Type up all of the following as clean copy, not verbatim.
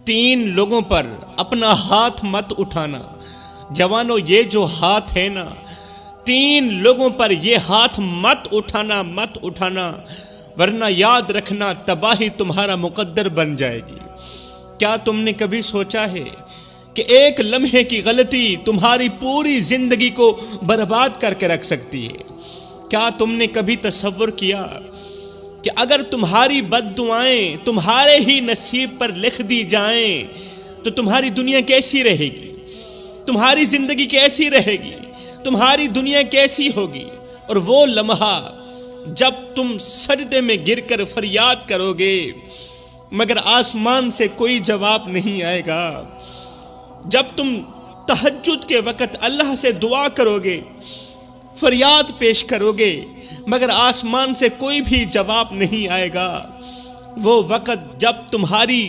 3 لوگوں پر اپنا ہاتھ مت اٹھانا۔ جوانوں، یہ جو ہاتھ ہے نا، 3 لوگوں پر یہ ہاتھ مت اٹھانا، ورنہ یاد رکھنا تباہی تمہارا مقدر بن جائے گی۔ کیا تم نے کبھی سوچا ہے کہ ایک لمحے کی غلطی تمہاری پوری زندگی کو برباد کر کے رکھ سکتی ہے؟ کیا تم نے کبھی تصور کیا کہ اگر تمہاری بد دعائیں تمہارے ہی نصیب پر لکھ دی جائیں تو تمہاری دنیا کیسی رہے گی؟ تمہاری زندگی کیسی رہے گی؟ تمہاری دنیا کیسی ہوگی؟ اور وہ لمحہ جب تم سجدے میں گر کر فریاد کرو گے مگر آسمان سے کوئی جواب نہیں آئے گا، جب تم تہجد کے وقت اللہ سے دعا کرو گے، فریاد پیش کرو گے مگر آسمان سے کوئی بھی جواب نہیں آئے گا، وہ وقت جب تمہاری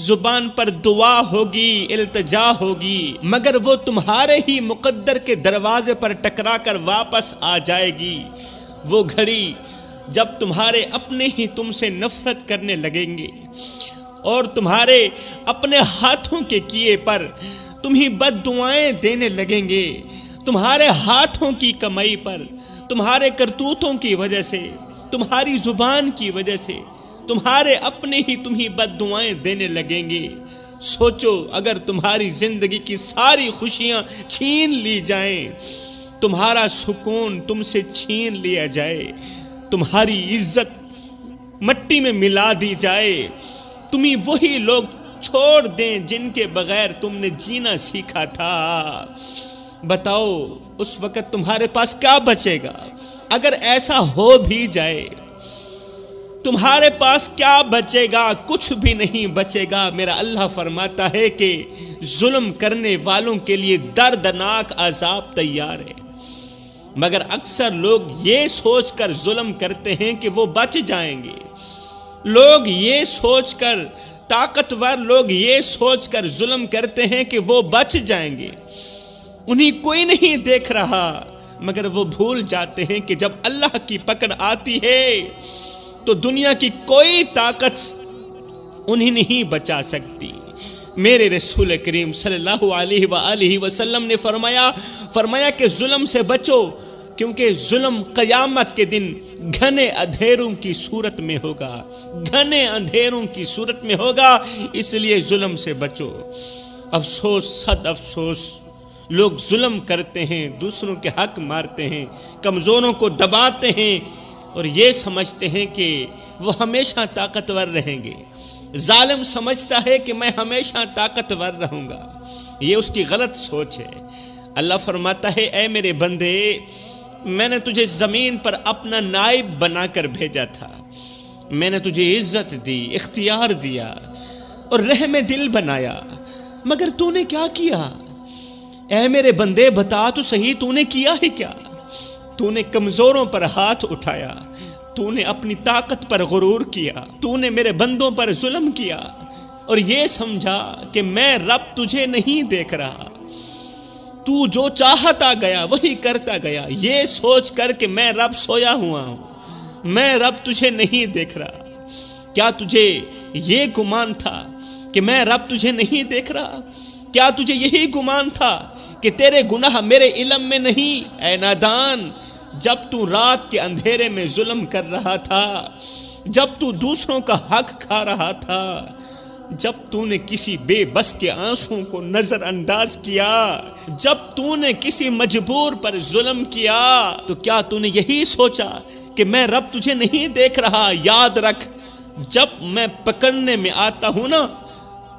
زبان پر دعا ہوگی، التجا ہوگی، مگر وہ تمہارے ہی مقدر کے دروازے پر ٹکرا کر واپس آ جائے گی، وہ گھڑی جب تمہارے اپنے ہی تم سے نفرت کرنے لگیں گے اور تمہارے اپنے ہاتھوں کے کیے پر تمہیں بد دعائیں دینے لگیں گے، تمہارے ہاتھوں کی کمائی پر، تمہارے کرتوتوں کی وجہ سے، تمہاری زبان کی وجہ سے تمہارے اپنے ہی تمہیں بد دعائیں دینے لگیں گے۔ سوچو، اگر تمہاری زندگی کی ساری خوشیاں چھین لی جائیں، تمہارا سکون تم سے چھین لیا جائے، تمہاری عزت مٹی میں ملا دی جائے، تمہیں وہی لوگ چھوڑ دیں جن کے بغیر تم نے جینا سیکھا تھا، بتاؤ اس وقت تمہارے پاس کیا بچے گا؟ اگر ایسا ہو بھی جائے تمہارے پاس کیا بچے گا؟ کچھ بھی نہیں بچے گا۔ میرا اللہ فرماتا ہے کہ ظلم کرنے والوں کے لیے دردناک عذاب تیار ہے، مگر اکثر لوگ یہ سوچ کر ظلم کرتے ہیں کہ وہ بچ جائیں گے، لوگ یہ سوچ کر، طاقتور لوگ یہ سوچ کر ظلم کرتے ہیں کہ وہ بچ جائیں گے، انہیں کوئی نہیں دیکھ رہا، مگر وہ بھول جاتے ہیں کہ جب اللہ کی پکڑ آتی ہے تو دنیا کی کوئی طاقت انہیں نہیں بچا سکتی۔ میرے رسول کریم صلی اللہ علیہ وآلہ وسلم نے فرمایا کہ ظلم سے بچو، کیونکہ ظلم قیامت کے دن گھنے اندھیروں کی صورت میں ہوگا، گھنے اندھیروں کی صورت میں ہوگا، اس لیے ظلم سے بچو۔ افسوس، صد افسوس، لوگ ظلم کرتے ہیں، دوسروں کے حق مارتے ہیں، کمزوروں کو دباتے ہیں اور یہ سمجھتے ہیں کہ وہ ہمیشہ طاقتور رہیں گے۔ ظالم سمجھتا ہے کہ میں ہمیشہ طاقتور رہوں گا، یہ اس کی غلط سوچ ہے۔ اللہ فرماتا ہے، اے میرے بندے، میں نے تجھے زمین پر اپنا نائب بنا کر بھیجا تھا، میں نے تجھے عزت دی، اختیار دیا اور رحم دل بنایا، مگر تو نے کیا کیا؟ اے میرے بندے بتا تو صحیح، تو نے کیا ہے کیا؟ تو نے کمزوروں پر ہاتھ اٹھایا، تو نے اپنی طاقت پر غرور کیا، تو نے میرے بندوں پر ظلم کیا اور یہ سمجھا کہ میں رب تجھے نہیں دیکھ رہا، تو جو چاہتا گیا وہی کرتا گیا، یہ سوچ کر کہ میں رب سویا ہوا ہوں، میں رب تجھے نہیں دیکھ رہا۔ کیا تجھے یہ گمان تھا کہ میں رب تجھے نہیں دیکھ رہا؟ کیا تجھے یہی گمان تھا کہ تیرے گناہ میرے علم میں نہیں؟ اے نادان، جب تو رات کے اندھیرے میں ظلم کر رہا تھا، جب تو دوسروں کا حق کھا رہا تھا، جب تو نے کسی بے بس کے آنسوں کو نظر انداز کیا، جب تو نے کسی مجبور پر ظلم کیا، تو کیا تو نے یہی سوچا کہ میں رب تجھے نہیں دیکھ رہا؟ یاد رکھ، جب میں پکڑنے میں آتا ہوں نا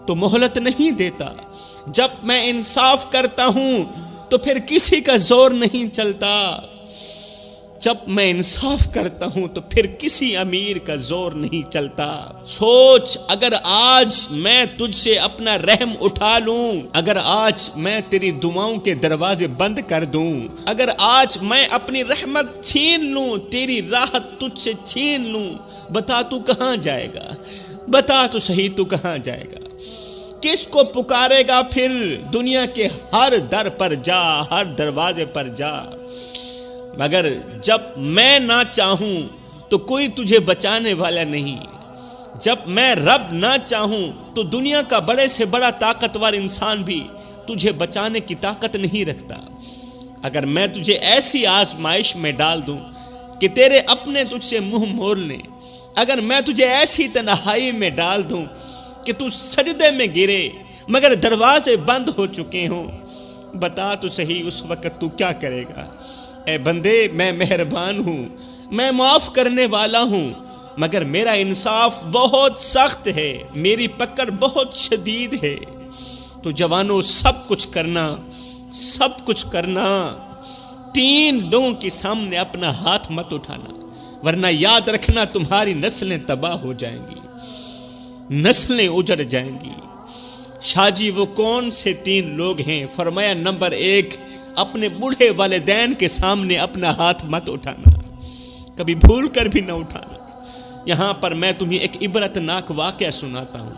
تو مہلت نہیں دیتا، جب میں انصاف کرتا ہوں تو پھر کسی کا زور نہیں چلتا، جب میں انصاف کرتا ہوں تو پھر کسی امیر کا زور نہیں چلتا۔ سوچ، اگر آج میں تجھ سے اپنا رحم اٹھا لوں، اگر آج میں تیری دعاؤں کے دروازے بند کر دوں، اگر آج میں اپنی رحمت چھین لوں، تیری راحت تجھ سے چھین لوں، بتا تو کہاں جائے گا؟ بتا تو صحیح، تو کہاں جائے گا؟ کس کو پکارے گا پھر؟ دنیا کے ہر در پر جا، ہر دروازے پر جا، مگر جب میں نہ چاہوں تو کوئی تجھے بچانے والا نہیں، جب میں رب نہ چاہوں تو دنیا کا بڑے سے بڑا طاقتور انسان بھی تجھے بچانے کی طاقت نہیں رکھتا۔ اگر میں تجھے ایسی آزمائش میں ڈال دوں کہ تیرے اپنے تجھ سے منہ موڑ لیں، اگر میں تجھے ایسی تنہائی میں ڈال دوں کہ تو سجدے میں گرے مگر دروازے بند ہو چکے ہوں، بتا تو صحیح اس وقت تو کیا کرے گا؟ اے بندے، میں مہربان ہوں، میں معاف کرنے والا ہوں، مگر میرا انصاف بہت سخت ہے، میری پکڑ بہت شدید ہے۔ تو جوانوں، سب کچھ کرنا، 3 لوگوں کے سامنے اپنا ہاتھ مت اٹھانا، ورنہ یاد رکھنا تمہاری نسلیں تباہ ہو جائیں گی، نسلیں اجڑ جائیں گی۔ شاہ جی وہ کون سے 3 لوگ ہیں؟ فرمایا نمبر 1، اپنے بوڑھے والدین کے سامنے اپنا ہاتھ مت اٹھانا، کبھی بھول کر بھی نہ اٹھانا۔ یہاں پر میں تمہیں ایک عبرتناک واقعہ سناتا ہوں۔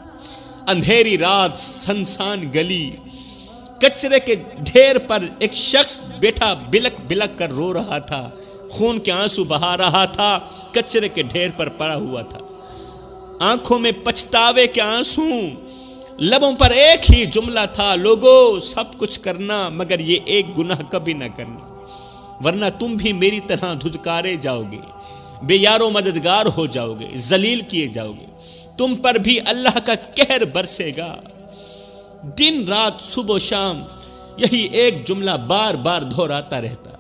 اندھیری رات، سنسان گلی، کچرے کے ڈھیر پر ایک شخص بیٹھا بلک بلک کر رو رہا تھا، خون کے آنسو بہا رہا تھا، کچرے کے ڈھیر پر پڑا ہوا تھا، آنکھوں میں پچھتاوے کے آنسو، لبوں پر ایک ہی جملہ تھا، لوگو سب کچھ کرنا مگر یہ ایک گناہ کبھی نہ کرنا، ورنہ تم بھی میری طرح دھتکارے جاؤ گے، بے یار و مددگار ہو جاؤ گے، ذلیل کیے جاؤ گے، تم پر بھی اللہ کا قہر برسے گا۔ دن رات، صبح و شام یہی ایک جملہ بار بار دہراتا رہتا،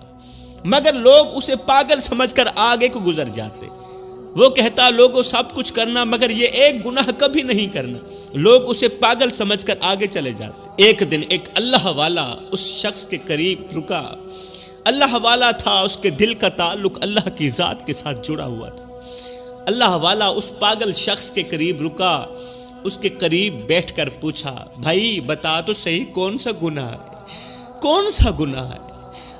مگر لوگ اسے پاگل سمجھ کر آگے کو گزر جاتے۔ وہ کہتا لوگوں سب کچھ کرنا مگر یہ ایک گناہ کبھی نہیں کرنا، لوگ اسے پاگل سمجھ کر آگے چلے جاتے۔ ایک دن ایک اللہ والا اس شخص کے قریب رکا۔ اللہ والا تھا، اس کے دل کا تعلق اللہ کی ذات کے ساتھ جڑا ہوا تھا۔ اللہ والا اس پاگل شخص کے قریب رکا، اس کے قریب بیٹھ کر پوچھا، بھائی بتا تو صحیح کون سا گناہ ہے، کون سا گناہ ہے؟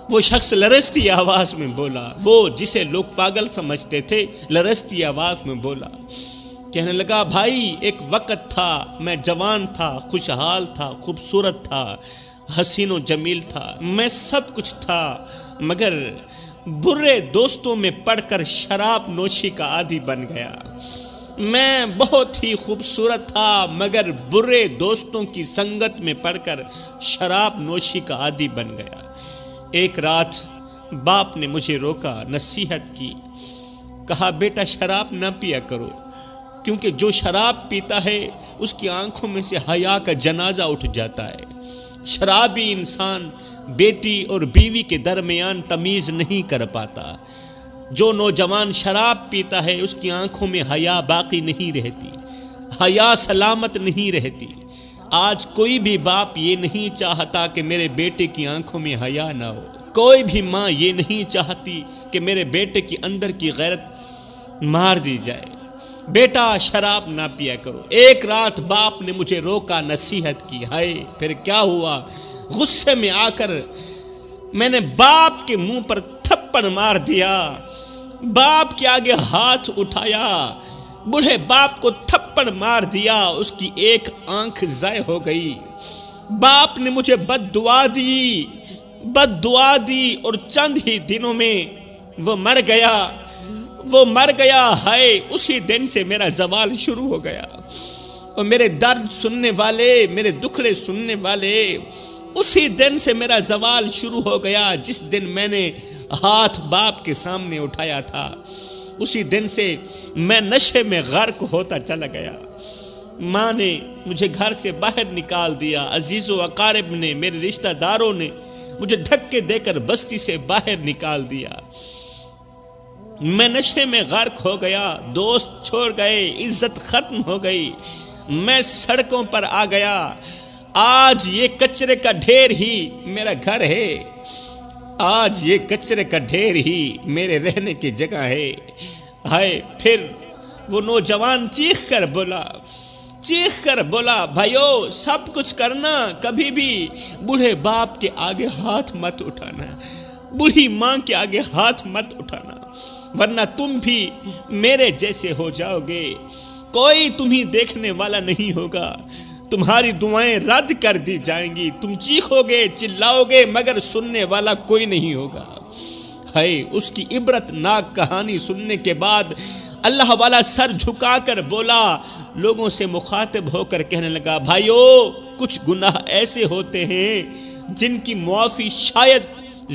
وہ شخص لرزتی آواز میں بولا، وہ جسے لوگ پاگل سمجھتے تھے لرزتی آواز میں بولا، کہنے لگا، بھائی ایک وقت تھا، میں جوان تھا، خوشحال تھا، خوبصورت تھا، حسین و جمیل تھا، میں سب کچھ تھا، مگر برے دوستوں میں پڑ کر شراب نوشی کا عادی بن گیا۔ میں بہت ہی خوبصورت تھا مگر برے دوستوں کی سنگت میں پڑ کر شراب نوشی کا عادی بن گیا۔ ایک رات باپ نے مجھے روکا، نصیحت کی، کہا بیٹا شراب نہ پیا کرو، کیونکہ جو شراب پیتا ہے اس کی آنکھوں میں سے حیا کا جنازہ اٹھ جاتا ہے۔ شرابی انسان بیٹی اور بیوی کے درمیان تمیز نہیں کر پاتا۔ جو نوجوان شراب پیتا ہے اس کی آنکھوں میں حیا باقی نہیں رہتی، حیا سلامت نہیں رہتی۔ آج کوئی بھی باپ یہ نہیں چاہتا کہ میرے بیٹے کی آنکھوں میں حیا نہ ہو، کوئی بھی ماں یہ نہیں چاہتی کہ میرے بیٹے کی اندر کی غیرت مار دی جائے۔ بیٹا شراب نہ پیا کرو۔ ایک رات باپ نے مجھے روکا، نصیحت کی، ہائے پھر کیا ہوا؟ غصے میں آ کر میں نے باپ کے منہ پر تھپڑ مار دیا، باپ کے آگے ہاتھ اٹھایا، بوڑھے باپ کو تھپڑ مار دیا، اس کی ایک آنکھ ضائع ہو گئی۔ باپ نے مجھے بد دعا دی اور چند ہی دنوں میں وہ مر گیا۔ ہائے اسی دن سے میرا زوال شروع ہو گیا، اور میرے درد سننے والے، میرے دکھڑے سننے والے، اسی دن سے میرا زوال شروع ہو گیا جس دن میں نے ہاتھ باپ کے سامنے اٹھایا تھا۔ اسی دن سے میں نشے میں غرق ہوتا چلا گیا۔ ماں نے مجھے گھر سے باہر نکال دیا، عزیز و اقارب نے، میرے رشتہ داروں نے مجھے دھکے دے کر بستی سے باہر نکال دیا۔ میں نشے میں غرق ہو گیا، دوست چھوڑ گئے، عزت ختم ہو گئی، میں سڑکوں پر آ گیا۔ آج یہ کچرے کا ڈھیر ہی میرا گھر ہے، آج یہ کچرے کا ڈھیر ہی میرے رہنے کی جگہ ہے۔ ہائے پھر وہ نوجوان چیخ کر بولا، بھائیو سب کچھ کرنا، کبھی بھی بوڑھے باپ کے آگے ہاتھ مت اٹھانا، بوڑھی ماں کے آگے ہاتھ مت اٹھانا، ورنہ تم بھی میرے جیسے ہو جاؤ گے، کوئی تمہیں دیکھنے والا نہیں ہوگا، تمہاری دعائیں رد کر دی جائیں گی، تم چیخو گے چلاؤ گے مگر سننے والا کوئی نہیں ہوگا۔ ہائے اس کی عبرت ناک کہانی سننے کے بعد اللہ والا سر جھکا کر بولا، لوگوں سے مخاطب ہو کر کہنے لگا، بھائیو کچھ گناہ ایسے ہوتے ہیں جن کی معافی شاید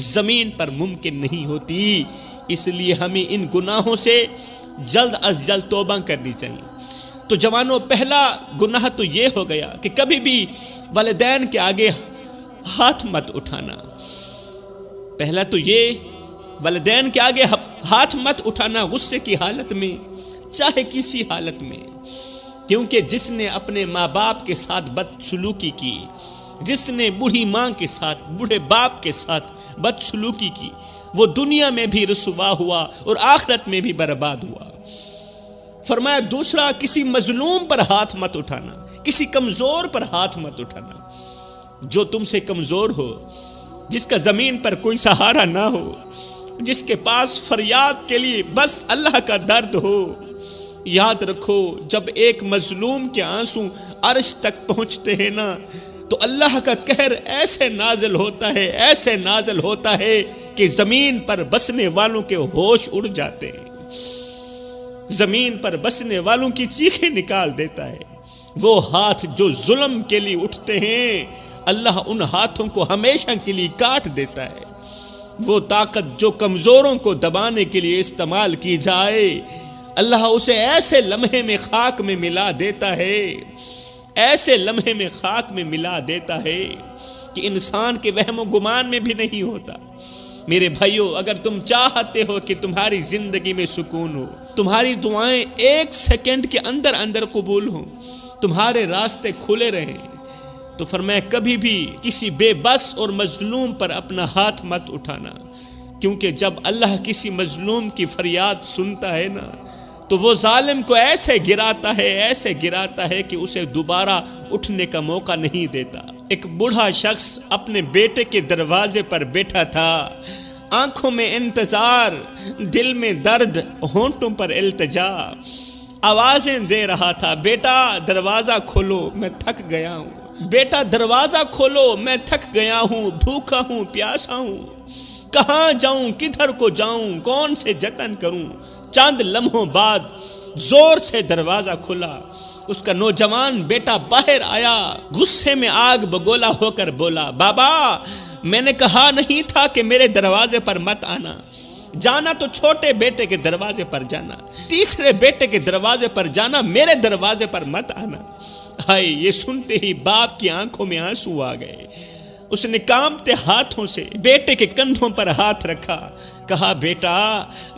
زمین پر ممکن نہیں ہوتی، اس لیے ہمیں ان گناہوں سے جلد از جلد توبہ کرنی چاہیے۔ تو جوانوں، پہلا گناہ تو یہ ہو گیا کہ کبھی بھی والدین کے آگے ہاتھ مت اٹھانا۔ پہلا تو یہ، والدین کے آگے ہاتھ مت اٹھانا، غصے کی حالت میں چاہے کسی حالت میں، کیونکہ جس نے اپنے ماں باپ کے ساتھ بدسلوکی کی، جس نے بوڑھی ماں کے ساتھ، بوڑھے باپ کے ساتھ بدسلوکی کی، وہ دنیا میں بھی رسوا ہوا اور آخرت میں بھی برباد ہوا۔ فرمایا دوسرا، کسی مظلوم پر ہاتھ مت اٹھانا، کسی کمزور پر ہاتھ مت اٹھانا۔ جو تم سے کمزور ہو، جس کا زمین پر کوئی سہارا نہ ہو، جس کے پاس فریاد کے لیے بس اللہ کا درد ہو، یاد رکھو جب ایک مظلوم کے آنسو عرش تک پہنچتے ہیں نا، تو اللہ کا قہر ایسے نازل ہوتا ہے، ایسے نازل ہوتا ہے کہ زمین پر بسنے والوں کے ہوش اڑ جاتے ہیں، زمین پر بسنے والوں کی چیخیں نکال دیتا ہے۔ وہ ہاتھ جو ظلم کے لیے اٹھتے ہیں، اللہ ان ہاتھوں کو ہمیشہ کے لیے کاٹ دیتا ہے۔ وہ طاقت جو کمزوروں کو دبانے کے لیے استعمال کی جائے، اللہ اسے ایسے لمحے میں خاک میں ملا دیتا ہے، ایسے لمحے میں خاک میں ملا دیتا ہے کہ انسان کے وہم و گمان میں بھی نہیں ہوتا۔ میرے بھائیو، اگر تم چاہتے ہو کہ تمہاری زندگی میں سکون ہو، تمہاری دعائیں 1 سیکنڈ کے اندر اندر قبول ہوں، تمہارے راستے کھلے رہیں، تو فرمایا کبھی بھی کسی بے بس اور مظلوم پر اپنا ہاتھ مت اٹھانا، کیونکہ جب اللہ کسی مظلوم کی فریاد سنتا ہے نا، تو وہ ظالم کو ایسے گراتا ہے، ایسے گراتا ہے کہ اسے دوبارہ اٹھنے کا موقع نہیں دیتا۔ ایک بوڑھا شخص اپنے بیٹے کے دروازے پر بیٹھا تھا، آنکھوں میں انتظار، دل میں درد، ہونٹوں پر التجا، آوازیں دے رہا تھا، بیٹا دروازہ کھولو میں تھک گیا ہوں، بیٹا دروازہ کھولو میں تھک گیا ہوں، بھوکا ہوں، پیاسا ہوں، کہاں جاؤں، کدھر کو جاؤں، کون سے جتن کروں۔ چند لمحوں بعد زور سے دروازہ کھلا، اس کا نوجوان بیٹا باہر آیا، غصے میں آگ بگولا ہو کر بولا، بابا میں نے کہا نہیں تھا کہ میرے دروازے پر مت آنا، جانا تو چھوٹے بیٹے کے دروازے پر جانا، تیسرے بیٹے کے دروازے پر جانا، میرے دروازے پر مت آنا۔ ہائے، یہ سنتے ہی باپ کی آنکھوں میں آنسو آ گئے۔ اس نے کانپتے ہاتھوں سے بیٹے کے کندھوں پر ہاتھ رکھا، کہا بیٹا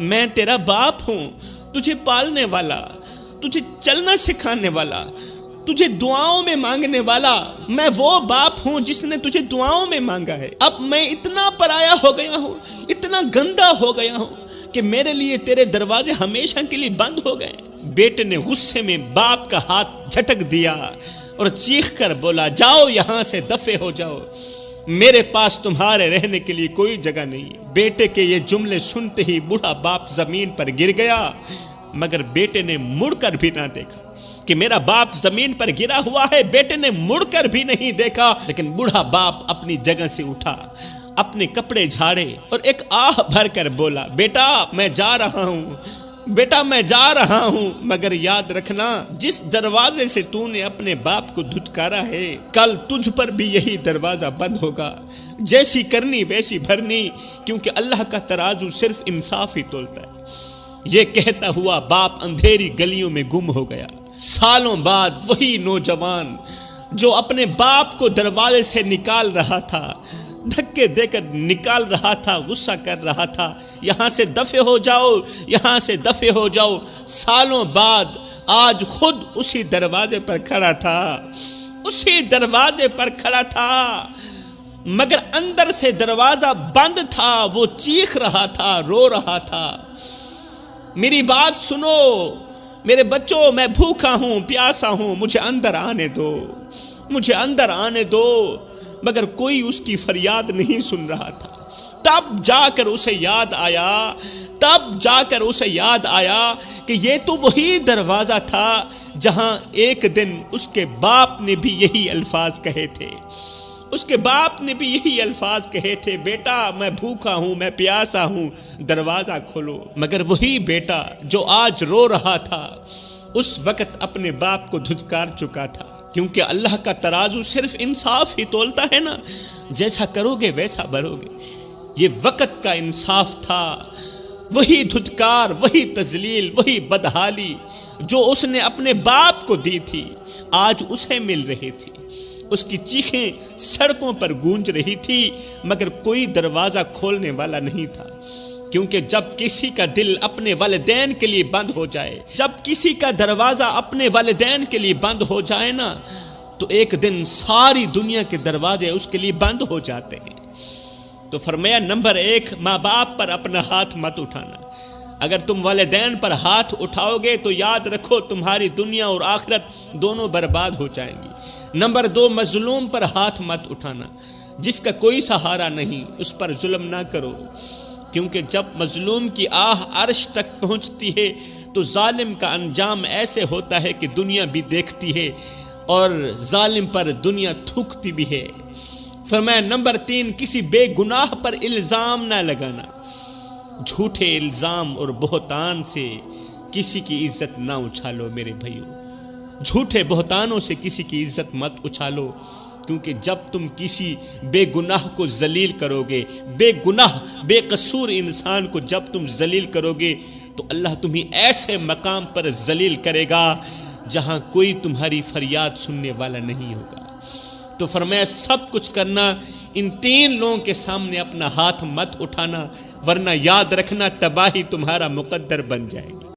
میں تیرا باپ ہوں، تجھے پالنے والا، تجھے چلنا سکھانے والا، تجھے دعاؤں میں مانگنے والا، میں وہ باپ ہوں جس نے تجھے دعاؤں میں مانگا ہے۔ اب میں اتنا پرایا ہو گیا ہوں، اتنا گندا ہو گیا ہوں کہ میرے لیے تیرے دروازے ہمیشہ کے لیے بند ہو گئے۔ بیٹے نے غصے میں باپ کا ہاتھ جھٹک دیا اور چیخ کر بولا، جاؤ یہاں سے، دفع ہو جاؤ، میرے پاس تمہارے رہنے کے لیے کوئی جگہ نہیں۔ بیٹے کے یہ جملے سنتے ہی بوڑھا باپ زمین پر گر گیا، مگر بیٹے نے مڑ کر بھی نہ دیکھا کہ میرا باپ زمین پر گرا ہوا ہے۔ بیٹے نے مڑ کر بھی نہیں دیکھا، لیکن بوڑھا باپ اپنی جگہ سے اٹھا، اپنے کپڑے جھاڑے اور ایک آہ بھر کر بولا، بیٹا میں جا رہا ہوں، بیٹا میں جا رہا ہوں، مگر یاد رکھنا جس دروازے سے تو نے اپنے باپ کو دھتکارا ہے، کل تجھ پر بھی یہی دروازہ بند ہوگا، جیسی کرنی ویسی بھرنی، کیونکہ اللہ کا ترازو صرف انصاف ہی تولتا ہے۔ یہ کہتا ہوا باپ اندھیری گلیوں میں گم ہو گیا۔ سالوں بعد وہی نوجوان جو اپنے باپ کو دروازے سے نکال رہا تھا، دھکے دے کر نکال رہا تھا، غصہ کر رہا تھا، یہاں سے دفع ہو جاؤ، یہاں سے دفع ہو جاؤ، سالوں بعد آج خود اسی دروازے پر کھڑا تھا، اسی دروازے پر کھڑا تھا، مگر اندر سے دروازہ بند تھا، وہ چیخ رہا تھا، رو رہا تھا، میری بات سنو میرے بچوں، میں بھوکا ہوں، پیاسا ہوں، مجھے اندر آنے دو، مجھے اندر آنے دو، مگر کوئی اس کی فریاد نہیں سن رہا تھا۔ تب جا کر اسے یاد آیا، تب جا کر اسے یاد آیا کہ یہ تو وہی دروازہ تھا جہاں ایک دن اس کے باپ نے بھی یہی الفاظ کہے تھے، اس کے باپ نے بھی یہی الفاظ کہے تھے، بیٹا میں بھوکا ہوں، میں پیاسا ہوں، دروازہ کھولو۔ مگر وہی بیٹا جو آج رو رہا تھا اس وقت اپنے باپ کو دھتکار چکا تھا، کیونکہ اللہ کا ترازو صرف انصاف ہی تولتا ہے نا، جیسا کرو گے ویسا بھرو گے۔ یہ وقت کا انصاف تھا، وہی دھتکار، وہی تذلیل، وہی بدحالی جو اس نے اپنے باپ کو دی تھی آج اسے مل رہی تھی۔ اس کی چیخیں سڑکوں پر گونج رہی تھی مگر کوئی دروازہ کھولنے والا نہیں تھا، کیونکہ جب کسی کا دل اپنے والدین کے لیے بند ہو جائے، جب کسی کا دروازہ اپنے والدین کے لیے بند ہو جائے نا، تو ایک دن ساری دنیا کے دروازے اس کے لیے بند ہو جاتے ہیں۔ تو فرمایا نمبر 1، ماں باپ پر اپنا ہاتھ مت اٹھانا۔ اگر تم والدین پر ہاتھ اٹھاؤ گے تو یاد رکھو تمہاری دنیا اور آخرت دونوں برباد ہو جائیں گی۔ نمبر 2، مظلوم پر ہاتھ مت اٹھانا۔ جس کا کوئی سہارا نہیں اس پر ظلم نہ کرو، کیونکہ جب مظلوم کی آہ عرش تک پہنچتی ہے تو ظالم کا انجام ایسے ہوتا ہے کہ دنیا بھی دیکھتی ہے اور ظالم پر دنیا تھوکتی بھی ہے۔ فرمایا نمبر 3، کسی بے گناہ پر الزام نہ لگانا۔ جھوٹے الزام اور بہتان سے کسی کی عزت نہ اچھالو میرے بھائیو، جھوٹے بہتانوں سے کسی کی عزت مت اچھالو، کیونکہ جب تم کسی بے گناہ کو ذلیل کرو گے، بے گناہ بے قصور انسان کو جب تم ذلیل کرو گے تو اللہ تمہیں ایسے مقام پر ذلیل کرے گا جہاں کوئی تمہاری فریاد سننے والا نہیں ہوگا۔ تو فرمایا سب کچھ کرنا، ان 3 لوگوں کے سامنے اپنا ہاتھ مت اٹھانا، ورنہ یاد رکھنا تباہی تمہارا مقدر بن جائے گی۔